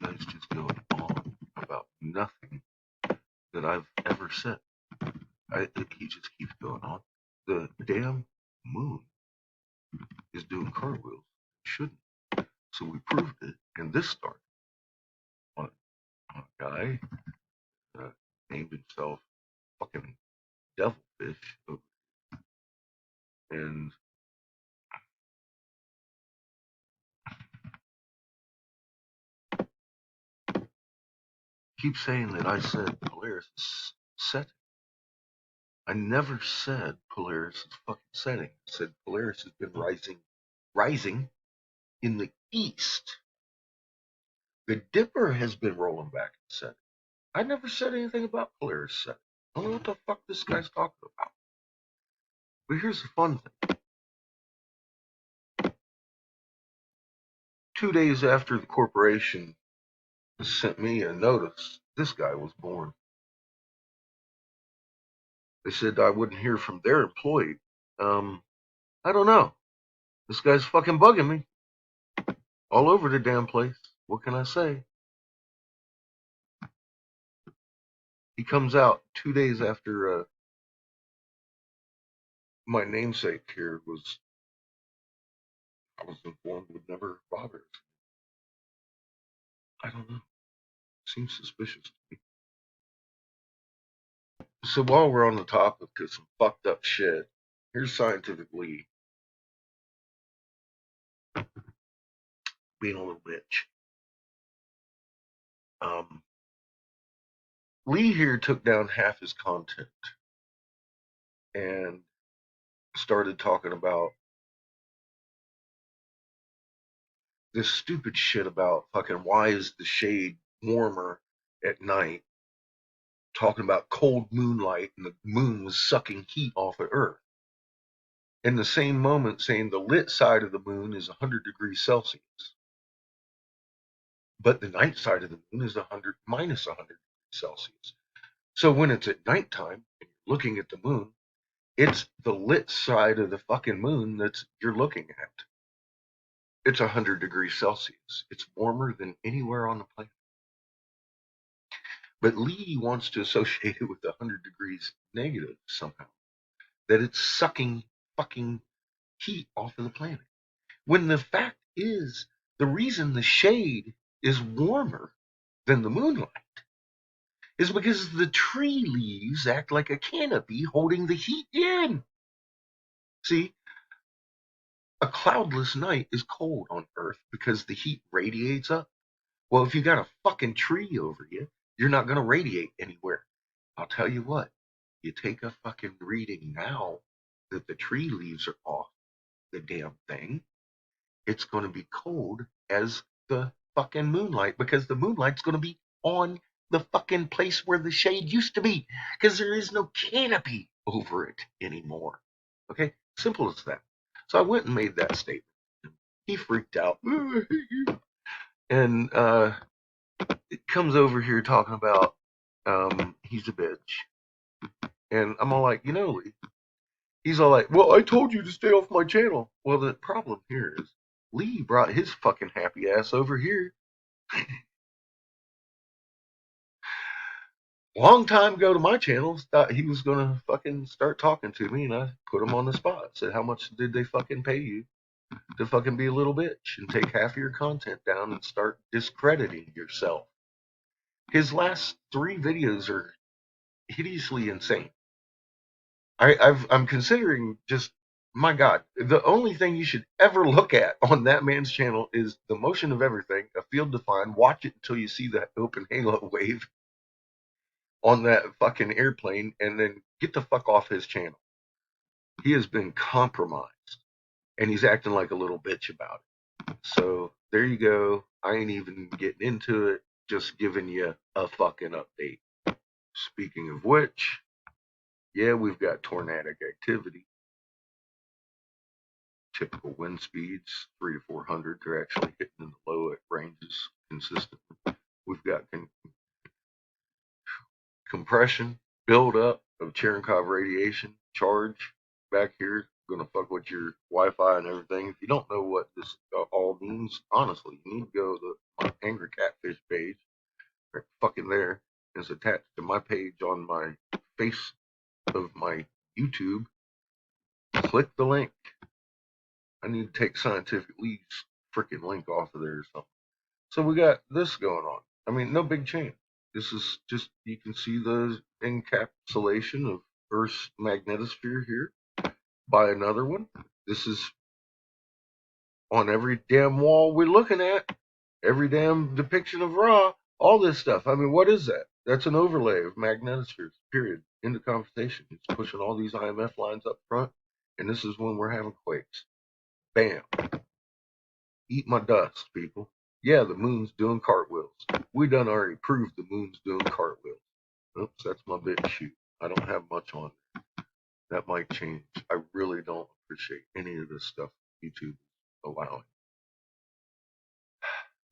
guy's just going on about nothing that I've ever said. He just keeps going on. The damn moon is doing cartwheels. It shouldn't. So we proved it, and this started on a guy named himself fucking Devilfish, and keep saying that I said Polaris is setting. I never said Polaris is fucking setting. I said Polaris has been rising in the east. The Dipper has been rolling back and setting. I never said anything about Polaris setting. I don't know what the fuck this guy's talking about. But here's the fun thing. 2 days after the corporation sent me a notice, this guy was born. They said I wouldn't hear from their employee. I don't know. This guy's fucking bugging me. All over the damn place. What can I say? He comes out 2 days after my namesake here I was informed would never bother us. I don't know. Seems suspicious to me. So while we're on the topic of some fucked up shit, here's scientifically being a little bitch. Lee here took down half his content and started talking about this stupid shit about fucking why is the shade warmer at night, talking about cold moonlight and the moon was sucking heat off of Earth. In the same moment saying the lit side of the moon is 100 degrees Celsius, but the night side of the moon is minus 100 degrees Celsius. So when it's at nighttime and you're looking at the moon, it's the lit side of the fucking moon that you're looking at. It's 100 degrees Celsius. It's warmer than anywhere on the planet. But Lee wants to associate it with 100 degrees negative somehow. That it's sucking fucking heat off of the planet. When the fact is, the reason the shade is warmer than the moonlight is because the tree leaves act like a canopy holding the heat in. See, a cloudless night is cold on Earth because the heat radiates up. Well, if you got a fucking tree over you, you're not going to radiate anywhere. I'll tell you what, you take a fucking reading now that the tree leaves are off the damn thing, it's going to be cold as the fucking moonlight because the moonlight's going to be on the fucking place where the shade used to be because there is no canopy over it anymore. Okay? Simple as that. So I went and made that statement. He freaked out. And it comes over here talking about he's a bitch. And I'm all like, Lee. He's all like, well, I told you to stay off my channel. Well, the problem here is Lee brought his fucking happy ass over here. Long time ago to my channel, thought he was going to fucking start talking to me, and I put him on the spot. Said, how much did they fucking pay you to fucking be a little bitch and take half of your content down and start discrediting yourself? His last 3 videos are hideously insane. I'm considering just, my God, the only thing you should ever look at on that man's channel is the motion of everything, a field defined. Watch it until you see that open halo wave on that fucking airplane, and then get the fuck off his channel. He has been compromised, and he's acting like a little bitch about it. So there you go. I ain't even getting into it, just giving you a fucking update. Speaking of which, yeah, we've got tornadic activity. Typical wind speeds, 300 to 400. They're actually hitting in the low ranges consistently. We've got compression, build up of Cherenkov radiation charge back here gonna fuck with your Wi-Fi and everything. If you don't know what this all means, honestly, you need to go to my Angry Catfish page. Right fucking there. It's attached to my page on my face of my YouTube. Click the link. I need to take Scientific League's freaking link off of there or something. So we got this going on. I mean, no big change. This is just, you can see the encapsulation of Earth's magnetosphere here by another one. This is on every damn wall we're looking at, every damn depiction of Ra, all this stuff. I mean, what is that? That's an overlay of magnetospheres, period. In the conversation. It's pushing all these IMF lines up front, and this is when we're having quakes. Bam. Eat my dust, people. Yeah, the moon's doing cartwheels. We done already proved the moon's doing cartwheels. Oops, that's my bit. Shoot. I don't have much on there. That might change. I really don't appreciate any of this stuff YouTube is allowing.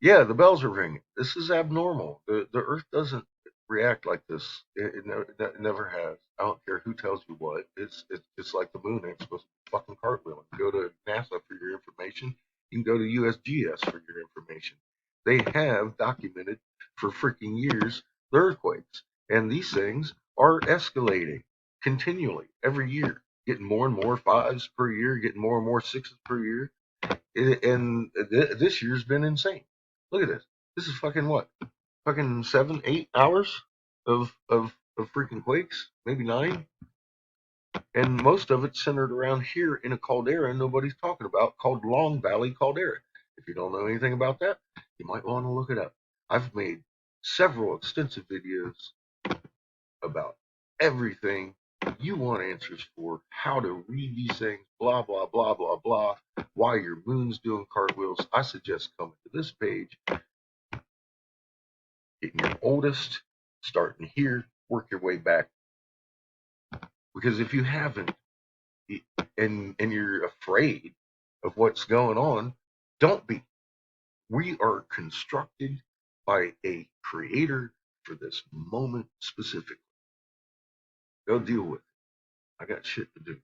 Yeah, the bells are ringing. This is abnormal. The Earth doesn't react like this. It never has. I don't care who tells you what. It's just like the moon ain't supposed to be fucking cartwheeling. Go to NASA for your information. You can go to USGS for your information. They have documented for freaking years the earthquakes, and these things are escalating continually every year, getting more and more fives per year, getting more and more sixes per year. And this year's been insane. Look at this. This is fucking what? Fucking 7, 8 hours of freaking quakes, maybe 9, and most of it centered around here in a caldera nobody's talking about called Long Valley Caldera. If you don't know anything about that, you might want to look it up. I've made several extensive videos about everything you want answers for, how to read these things, blah, blah, blah, blah, blah, why your moon's doing cartwheels. I suggest coming to this page, getting your oldest, starting here, work your way back. Because if you haven't, and you're afraid of what's going on, don't be. We are constructed by a creator for this moment specifically. Go deal with it. I got shit to do.